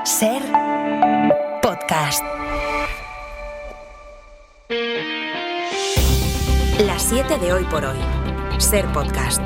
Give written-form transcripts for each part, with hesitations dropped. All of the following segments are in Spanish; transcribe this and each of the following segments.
Ser podcast. Las 7 de hoy por hoy. Ser podcast.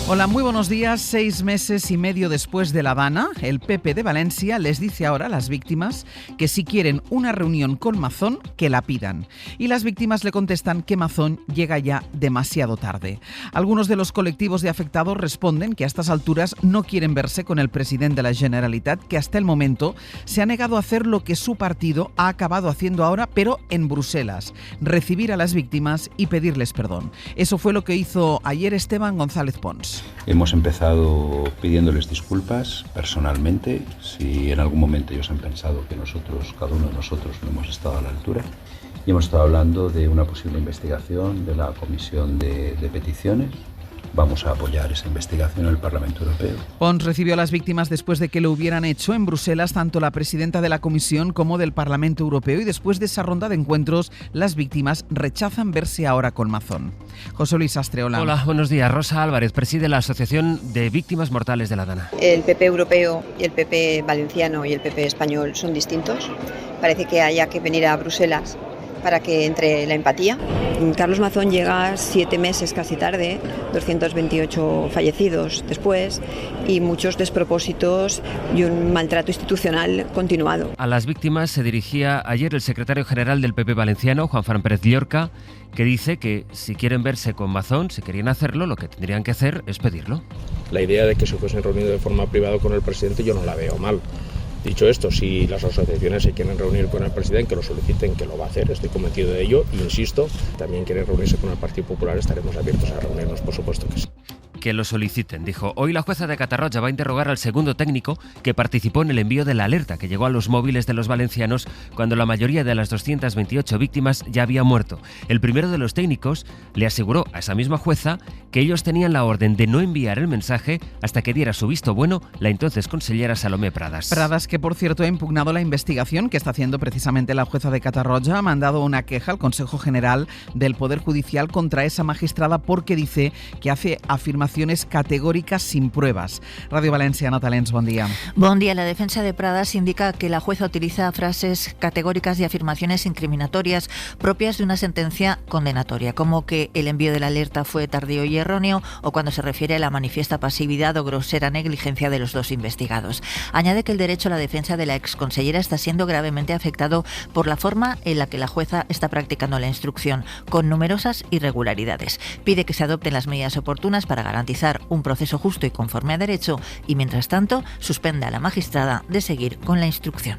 Hola, muy buenos días. 6 meses y medio después de La Habana, el PP de Valencia les dice ahora a las víctimas que si quieren una reunión con Mazón, que la pidan. Y las víctimas le contestan que Mazón llega ya demasiado tarde. Algunos de los colectivos de afectados responden que a estas alturas no quieren verse con el presidente de la Generalitat, que hasta el momento se ha negado a hacer lo que su partido ha acabado haciendo ahora, pero en Bruselas: recibir a las víctimas y pedirles perdón. Eso fue lo que hizo ayer Esteban González Pons. Hemos empezado pidiéndoles disculpas personalmente, si en algún momento ellos han pensado que nosotros, cada uno de nosotros, no hemos estado a la altura. Y hemos estado hablando de una posible investigación de la Comisión de Peticiones. Vamos a apoyar esa investigación en el Parlamento Europeo. Pons recibió a las víctimas después de que lo hubieran hecho en Bruselas tanto la presidenta de la Comisión como del Parlamento Europeo, y después de esa ronda de encuentros las víctimas rechazan verse ahora con Mazón. José Luis Astre, hola. Hola, buenos días. Rosa Álvarez preside la Asociación de Víctimas Mortales de La Habana. El PP europeo y el PP valenciano y el PP español son distintos. Parece que haya que venir a Bruselas para que entre la empatía. Carlos Mazón llega 7 meses casi tarde, 228 fallecidos después y muchos despropósitos y un maltrato institucional continuado. A las víctimas se dirigía ayer el secretario general del PP valenciano, Juan Fran Pérez Llorca, que dice que si quieren verse con Mazón, si querían hacerlo, lo que tendrían que hacer es pedirlo. La idea de que se fuesen reunidos de forma privada con el presidente yo no la veo mal. Dicho esto, si las asociaciones se quieren reunir con el presidente, que lo soliciten, que lo va a hacer, estoy convencido de ello. E insisto, también quieren reunirse con el Partido Popular, estaremos abiertos a reunirnos, por supuesto que sí. Que lo soliciten, dijo. Hoy la jueza de Catarroja va a interrogar al segundo técnico que participó en el envío de la alerta que llegó a los móviles de los valencianos cuando la mayoría de las 228 víctimas ya había muerto. El primero de los técnicos le aseguró a esa misma jueza que ellos tenían la orden de no enviar el mensaje hasta que diera su visto bueno la entonces consellera Salomé Pradas. Pradas, que por cierto ha impugnado la investigación que está haciendo precisamente la jueza de Catarroja, ha mandado una queja al Consejo General del Poder Judicial contra esa magistrada porque dice que hace afirmaciones categóricas sin pruebas. Radio Valencia, Nota Lens, buen día. Buen día. La defensa de Pradas indica que la jueza utiliza frases categóricas y afirmaciones incriminatorias propias de una sentencia condenatoria, como que el envío de la alerta fue tardío y erróneo, o cuando se refiere a la manifiesta pasividad o grosera negligencia de los dos investigados. Añade que el derecho a la defensa de la exconsellera está siendo gravemente afectado por la forma en la que la jueza está practicando la instrucción, con numerosas irregularidades. Pide que se adopten las medidas oportunas para garantizar un proceso justo y conforme a derecho y, mientras tanto, suspende a la magistrada de seguir con la instrucción.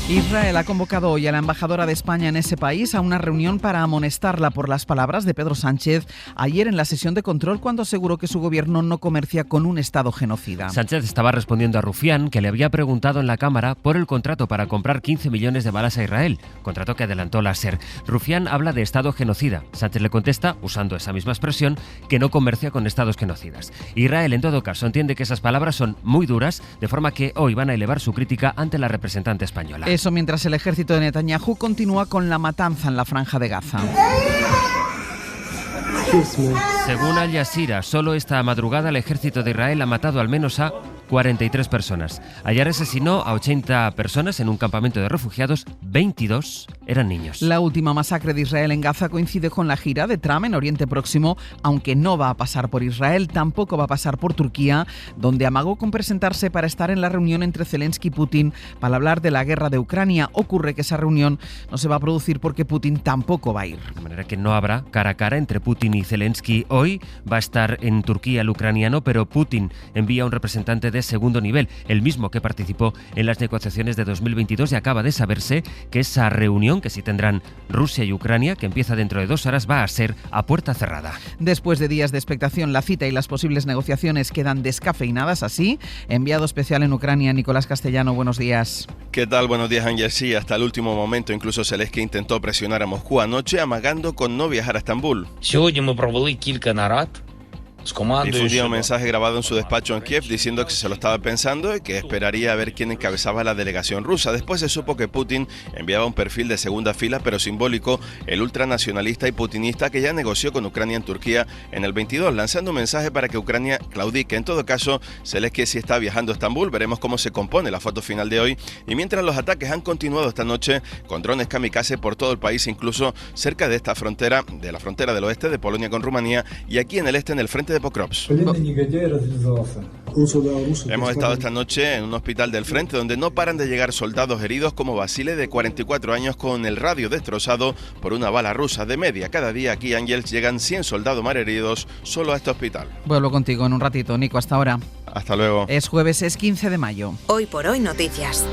Israel ha convocado hoy a la embajadora de España en ese país a una reunión para amonestarla por las palabras de Pedro Sánchez ayer en la sesión de control, cuando aseguró que su gobierno no comercia con un Estado genocida. Sánchez estaba respondiendo a Rufián, que le había preguntado en la Cámara por el contrato para comprar 15 millones de balas a Israel, contrato que adelantó la SER. Rufián habla de Estado genocida. Sánchez le contesta, usando esa misma expresión, que no comercia con Estados genocidas. Israel, en todo caso, entiende que esas palabras son muy duras, de forma que hoy van a elevar su crítica ante la representante española. Eso mientras el ejército de Netanyahu continúa con la matanza en la Franja de Gaza. Según Al Jazeera, solo esta madrugada el ejército de Israel ha matado al menos a 43 personas. Ayer asesinó a 80 personas en un campamento de refugiados, 22 eran niños. La última masacre de Israel en Gaza coincide con la gira de Trump en Oriente Próximo, aunque no va a pasar por Israel, tampoco va a pasar por Turquía, donde amagó con presentarse para estar en la reunión entre Zelensky y Putin para hablar de la guerra de Ucrania. Ocurre que esa reunión no se va a producir porque Putin tampoco va a ir. De manera que no habrá cara a cara entre Putin y Zelensky hoy. Va a estar en Turquía el ucraniano, pero Putin envía a un representante de segundo nivel, el mismo que participó en las negociaciones de 2022, y acaba de saberse que esa reunión que sí tendrán Rusia y Ucrania, que empieza dentro de 2 horas, va a ser a puerta cerrada. Después de días de expectación, la cita y las posibles negociaciones quedan descafeinadas así. Enviado especial en Ucrania, Nicolás Castellano, buenos días. ¿Qué tal? Buenos días, Ángel. Sí, hasta el último momento incluso Zelensky intentó presionar a Moscú anoche, amagando con no viajar a Estambul. Difundía un mensaje grabado en su despacho en Kiev diciendo que se lo estaba pensando y que esperaría a ver quién encabezaba la delegación rusa. Después se supo que Putin enviaba un perfil de segunda fila, pero simbólico, el ultranacionalista y putinista que ya negoció con Ucrania en Turquía en el 22, lanzando un mensaje para que Ucrania claudique. En todo caso, Zelensky sí está viajando a Estambul. Veremos cómo se compone la foto final de hoy. Y mientras los ataques han continuado esta noche con drones kamikaze por todo el país, incluso cerca de esta frontera, de la frontera del oeste de Polonia con Rumanía, y aquí en el este, en el frente de Pokrovsk. Hemos estado esta noche en un hospital del frente donde no paran de llegar soldados heridos como Basile, de 44 años, con el radio destrozado por una bala rusa. De media, cada día aquí, Ángels, llegan 100 soldados malheridos solo a este hospital. Vuelvo contigo en un ratito, Nico, hasta ahora. Hasta luego. Es jueves, es 15 de mayo. Hoy por hoy noticias.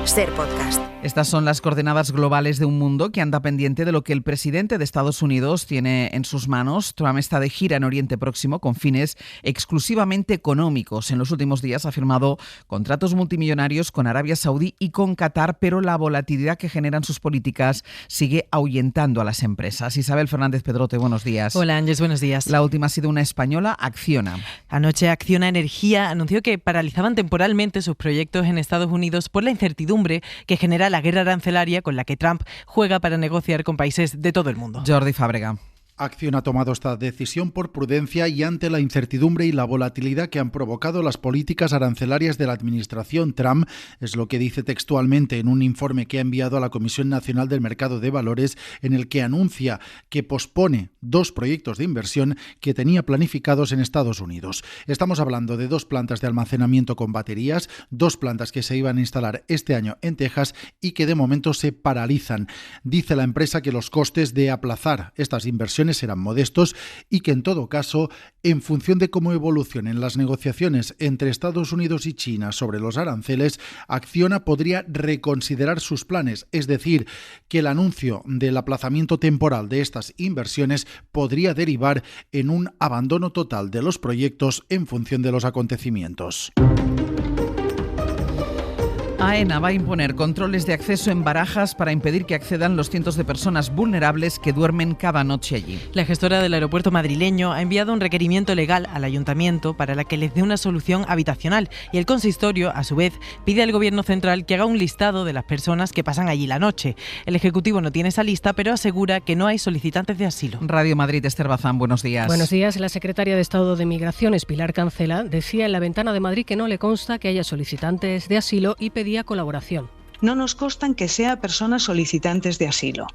Ser Podcast. Estas son las coordenadas globales de un mundo que anda pendiente de lo que el presidente de Estados Unidos tiene en sus manos. Trump está de gira en Oriente Próximo con fines exclusivamente económicos. En los últimos días ha firmado contratos multimillonarios con Arabia Saudí y con Qatar, pero la volatilidad que generan sus políticas sigue ahuyentando a las empresas. Isabel Fernández Pedrote, buenos días. Hola, Ángeles, buenos días. La última ha sido una española, Acciona. Anoche Acciona Energía anunció que paralizaban temporalmente sus proyectos en Estados Unidos por la incertidumbre que genera la guerra arancelaria con la que Trump juega para negociar con países de todo el mundo. Jordi Fábrega. Acciona ha tomado esta decisión por prudencia y ante la incertidumbre y la volatilidad que han provocado las políticas arancelarias de la administración Trump, es lo que dice textualmente en un informe que ha enviado a la Comisión Nacional del Mercado de Valores, en el que anuncia que pospone 2 proyectos de inversión que tenía planificados en Estados Unidos. Estamos hablando de 2 plantas de almacenamiento con baterías, 2 plantas que se iban a instalar este año en Texas y que de momento se paralizan. Dice la empresa que los costes de aplazar estas inversiones serán modestos y que en todo caso, en función de cómo evolucionen las negociaciones entre Estados Unidos y China sobre los aranceles, Acciona podría reconsiderar sus planes, es decir, que el anuncio del aplazamiento temporal de estas inversiones podría derivar en un abandono total de los proyectos en función de los acontecimientos. AENA va a imponer controles de acceso en Barajas para impedir que accedan los cientos de personas vulnerables que duermen cada noche allí. La gestora del aeropuerto madrileño ha enviado un requerimiento legal al ayuntamiento para que les dé una solución habitacional y el consistorio, a su vez, pide al gobierno central que haga un listado de las personas que pasan allí la noche. El Ejecutivo no tiene esa lista, pero asegura que no hay solicitantes de asilo. Radio Madrid, Esther Bazán, buenos días. Buenos días. La secretaria de Estado de Migraciones, Pilar Cancela, decía en La Ventana de Madrid que no le consta que haya solicitantes de asilo y pedía colaboración. No nos constan que sea personas solicitantes de asilo.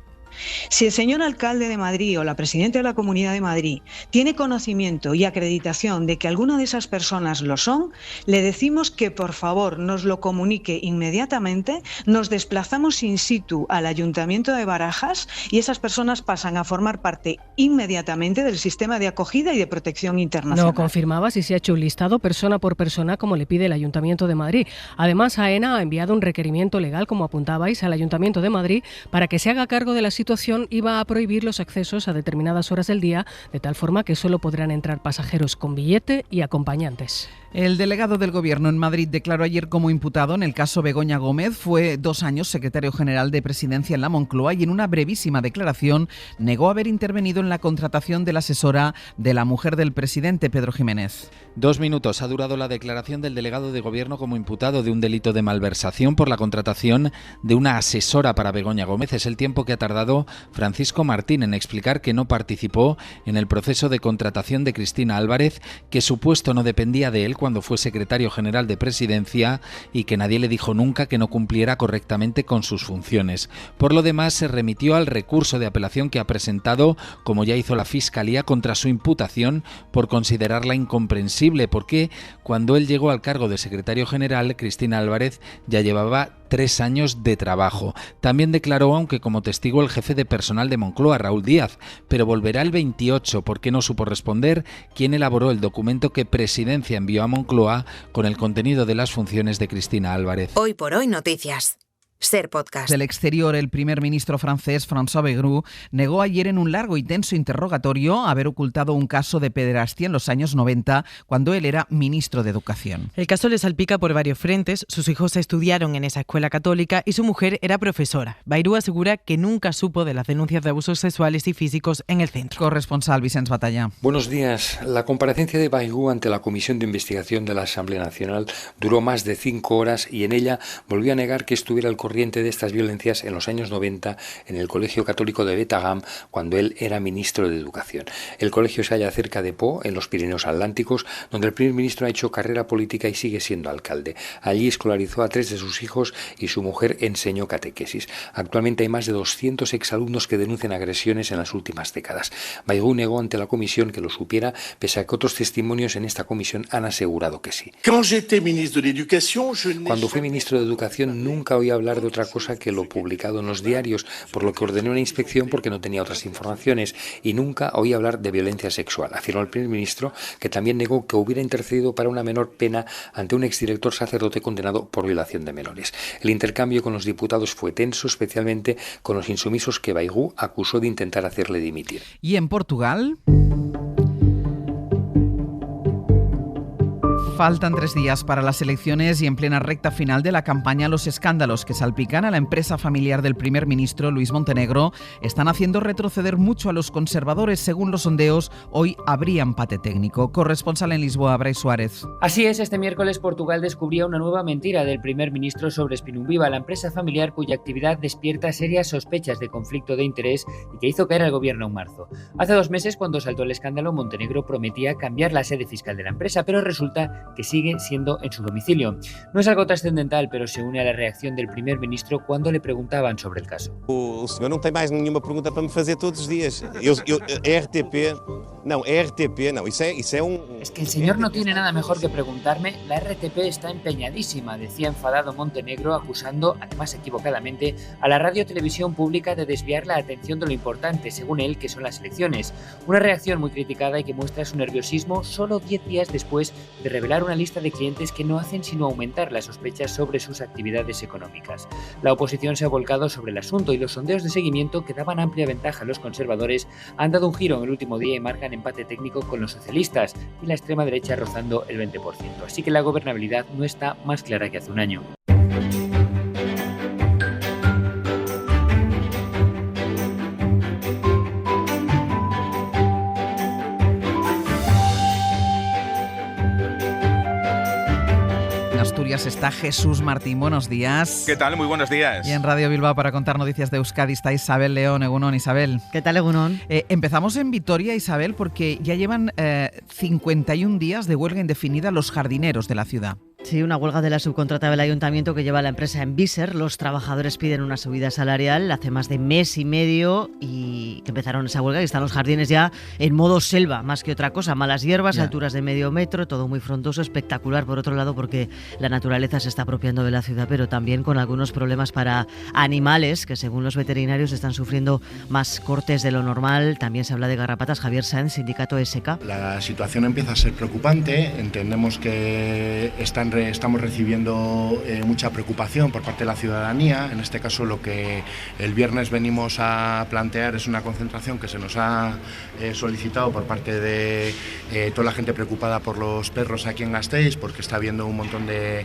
Si el señor alcalde de Madrid o la presidenta de la Comunidad de Madrid tiene conocimiento y acreditación de que alguna de esas personas lo son, le decimos que por favor nos lo comunique inmediatamente, nos desplazamos in situ al Ayuntamiento de Barajas y esas personas pasan a formar parte inmediatamente del sistema de acogida y de protección internacional. No confirmaba si se ha hecho un listado persona por persona como le pide el Ayuntamiento de Madrid. Además, AENA ha enviado un requerimiento legal, como apuntabais, al Ayuntamiento de Madrid para que se haga cargo de la situación y va a prohibir los accesos a determinadas horas del día, de tal forma que solo podrán entrar pasajeros con billete y acompañantes. El delegado del Gobierno en Madrid declaró ayer como imputado en el caso Begoña Gómez. Fue 2 años secretario general de Presidencia en la Moncloa y en una brevísima declaración negó haber intervenido en la contratación de la asesora de la mujer del presidente, Pedro Jiménez. 2 minutos ha durado la declaración del delegado de Gobierno como imputado de un delito de malversación por la contratación de una asesora para Begoña Gómez. Es el tiempo que ha tardado Francisco Martín en explicar que no participó en el proceso de contratación de Cristina Álvarez, que su puesto no dependía de él cuando fue secretario general de Presidencia y que nadie le dijo nunca que no cumpliera correctamente con sus funciones. Por lo demás, se remitió al recurso de apelación que ha presentado, como ya hizo la Fiscalía, contra su imputación por considerarla incomprensible, porque cuando él llegó al cargo de secretario general, Cristina Álvarez ya llevaba 3 años de trabajo. También declaró, aunque como testigo, el jefe de personal de Moncloa, Raúl Díaz, pero volverá el 28 porque no supo responder quién elaboró el documento que Presidencia envió a Moncloa con el contenido de las funciones de Cristina Álvarez. Hoy por hoy noticias. Ser Podcast. Del exterior, el primer ministro francés François Bayrou negó ayer en un largo y tenso interrogatorio haber ocultado un caso de pederastia en los años 90, cuando él era ministro de Educación. El caso le salpica por varios frentes. Sus hijos estudiaron en esa escuela católica y su mujer era profesora. Bayrou asegura que nunca supo de las denuncias de abusos sexuales y físicos en el centro. Corresponsal Vicens Batalla. Buenos días. La comparecencia de Bayrou ante la Comisión de Investigación de la Asamblea Nacional duró más de 5 horas y en ella volvió a negar que estuviera al corriente de estas violencias en los años 90 en el Colegio Católico de Betagam, cuando él era ministro de Educación. El colegio se halla cerca de Pau, en los Pirineos Atlánticos, donde el primer ministro ha hecho carrera política y sigue siendo alcalde. Allí escolarizó a 3 de sus hijos y su mujer enseñó catequesis. Actualmente hay más de 200 exalumnos que denuncian agresiones en las últimas décadas. Bayrou negó ante la comisión que lo supiera, pese a que otros testimonios en esta comisión han asegurado que sí. Cuando fui ministro de Educación nunca oí hablar de otra cosa que lo publicado en los diarios, por lo que ordené una inspección porque no tenía otras informaciones, y nunca oí hablar de violencia sexual, afirmó el primer ministro, que también negó que hubiera intercedido para una menor pena ante un exdirector sacerdote condenado por violación de menores. El intercambio con los diputados fue tenso, especialmente con los insumisos que Bayrou acusó de intentar hacerle dimitir. ¿Y en Portugal? Faltan 3 días para las elecciones y en plena recta final de la campaña, los escándalos que salpican a la empresa familiar del primer ministro Luis Montenegro están haciendo retroceder mucho a los conservadores. Según los sondeos, hoy habría empate técnico. Corresponsal en Lisboa, Brais Suárez. Así es, este miércoles Portugal descubría una nueva mentira del primer ministro sobre Spinunviva, la empresa familiar cuya actividad despierta serias sospechas de conflicto de interés y que hizo caer al gobierno en marzo. Hace 2 meses, cuando saltó el escándalo, Montenegro prometía cambiar la sede fiscal de la empresa, pero resulta que sigue siendo en su domicilio. No es algo trascendental, pero se une a la reacción del primer ministro cuando le preguntaban sobre el caso. O señor no tiene más ninguna pregunta para me hacer todos los días. RTP, no, RTP, no, Es que el señor no tiene nada mejor que preguntarme. La RTP está empeñadísima, decía enfadado Montenegro, acusando, además equivocadamente, a la radio-televisión pública de desviar la atención de lo importante, según él, que son las elecciones. Una reacción muy criticada y que muestra su nerviosismo solo 10 días después de revelar una lista de clientes que no hacen sino aumentar las sospechas sobre sus actividades económicas. La oposición se ha volcado sobre el asunto y los sondeos de seguimiento, que daban amplia ventaja a los conservadores, han dado un giro en el último día y marcan empate técnico con los socialistas y la extrema derecha rozando el 20%. Así que la gobernabilidad no está más clara que hace un año. Asturias está Jesús Martín. Buenos días. ¿Qué tal? Muy buenos días. Y en Radio Bilbao para contar noticias de Euskadi está Isabel León. Egunon, Isabel. ¿Qué tal, Egunon? Empezamos en Vitoria, Isabel, porque ya llevan 51 días de huelga indefinida los jardineros de la ciudad. Sí, una huelga de la subcontrata del ayuntamiento que lleva la empresa en Víser. Los trabajadores piden una subida salarial hace más de mes y medio y que empezaron esa huelga y están los jardines ya en modo selva, más que otra cosa. Malas hierbas, alturas de medio metro, todo muy frondoso, espectacular por otro lado porque la naturaleza se está apropiando de la ciudad, pero también con algunos problemas para animales que según los veterinarios están sufriendo más cortes de lo normal. También se habla de garrapatas. Javier Sáenz, sindicato SK. La situación empieza a ser preocupante. Entendemos que estamos recibiendo mucha preocupación por parte de la ciudadanía. En este caso, lo que el viernes venimos a plantear es una concentración que se nos ha solicitado por parte de toda la gente preocupada por los perros aquí en Gasteiz, porque está habiendo un montón de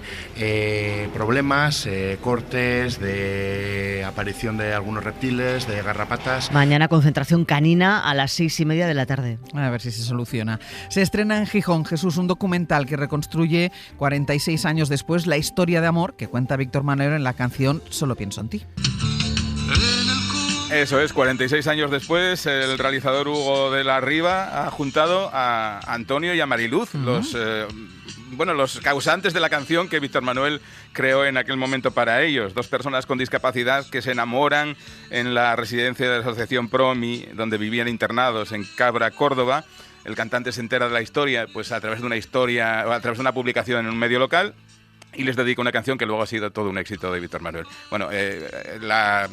problemas, cortes, de aparición de algunos reptiles, de garrapatas. Mañana concentración canina a las 6:30 de la tarde. A ver si se soluciona. Se estrena en Gijón, Jesús, un documental que reconstruye 46 años después la historia de amor que cuenta Víctor Manuel en la canción Solo pienso en ti. Eso es, 46 años después, el realizador Hugo de la Riva ha juntado a Antonio y a Mariluz, los causantes de la canción que Víctor Manuel creó en aquel momento para ellos. 2 personas con discapacidad que se enamoran en la residencia de la Asociación Promi, donde vivían internados en Cabra, Córdoba. El cantante se entera de la historia pues a través de una publicación en un medio local y les dedica una canción que luego ha sido todo un éxito de Víctor Manuel. Bueno, la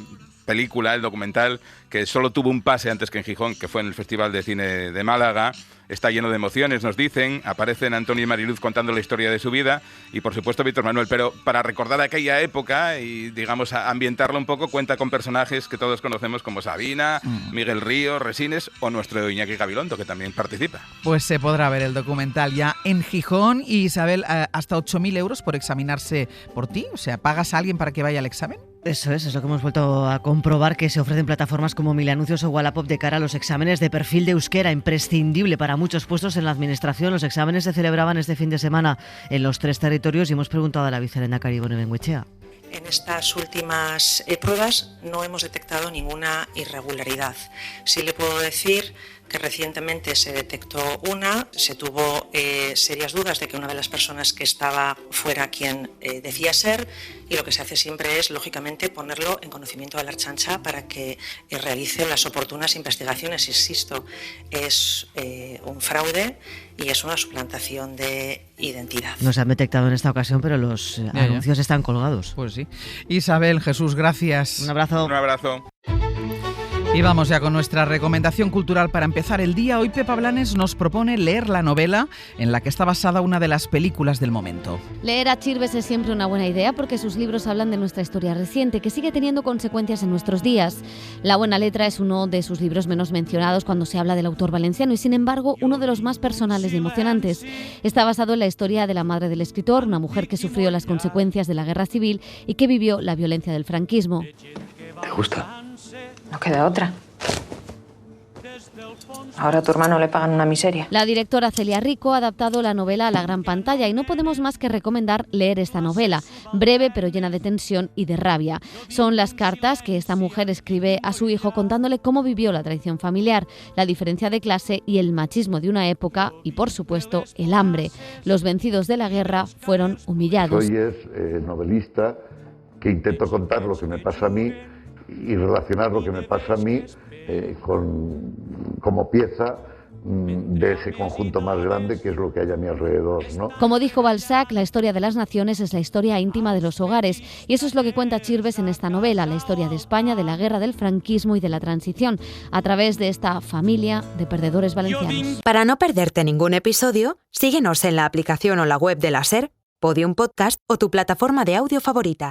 película, el documental, que solo tuvo un pase antes que en Gijón, que fue en el Festival de Cine de Málaga. Está lleno de emociones, nos dicen. Aparecen Antonio y Mariluz contando la historia de su vida y, por supuesto, Víctor Manuel. Pero para recordar aquella época y, digamos, ambientarlo un poco, cuenta con personajes que todos conocemos como Sabina, Miguel Ríos, Resines o nuestro Iñaki Gabilondo, que también participa. Pues se podrá ver el documental ya en Gijón. Y Isabel, hasta 8.000 euros por examinarse por ti. O sea, ¿pagas a alguien para que vaya al examen? Eso es lo que hemos vuelto a comprobar, que se ofrecen plataformas como Milanuncios o Wallapop de cara a los exámenes de perfil de euskera, imprescindible para muchos puestos en la administración. Los exámenes se celebraban este fin de semana en los 3 territorios y hemos preguntado a la vicelehendakari Ibone Bengoechea. En estas últimas pruebas no hemos detectado ninguna irregularidad. Sí le puedo decir que recientemente se detectó se tuvo serias dudas de que una de las personas que estaba fuera quien decía ser, y lo que se hace siempre es, lógicamente, ponerlo en conocimiento de la Ertzaintza para que realice las oportunas investigaciones. Insisto, es un fraude y es una suplantación de identidad. No se han detectado en esta ocasión, pero los anuncios están colgados. Pues sí. Isabel, Jesús, gracias. Un abrazo. Un abrazo. Y vamos ya con nuestra recomendación cultural para empezar el día. Hoy Pepa Blanes nos propone leer la novela en la que está basada una de las películas del momento. Leer a Chirves es siempre una buena idea porque sus libros hablan de nuestra historia reciente, que sigue teniendo consecuencias en nuestros días. La buena letra es uno de sus libros menos mencionados cuando se habla del autor valenciano y, sin embargo, uno de los más personales y emocionantes. Está basado en la historia de la madre del escritor, una mujer que sufrió las consecuencias de la guerra civil y que vivió la violencia del franquismo. ¿Te gusta? No queda otra. Ahora a tu hermano le pagan una miseria. La directora Celia Rico ha adaptado la novela a la gran pantalla y no podemos más que recomendar leer esta novela, breve pero llena de tensión y de rabia. Son las cartas que esta mujer escribe a su hijo contándole cómo vivió la traición familiar, la diferencia de clase y el machismo de una época y, por supuesto, el hambre. Los vencidos de la guerra fueron humillados. Soy novelista que intento contar lo que me pasa a mí y relacionar lo que me pasa a mí como pieza de ese conjunto más grande que es lo que hay a mi alrededor, ¿no? Como dijo Balzac, la historia de las naciones es la historia íntima de los hogares, y eso es lo que cuenta Chirves en esta novela, la historia de España, de la guerra, del franquismo y de la transición, a través de esta familia de perdedores valencianos. Para no perderte ningún episodio, síguenos en la aplicación o la web de la SER, Podium Podcast o tu plataforma de audio favorita.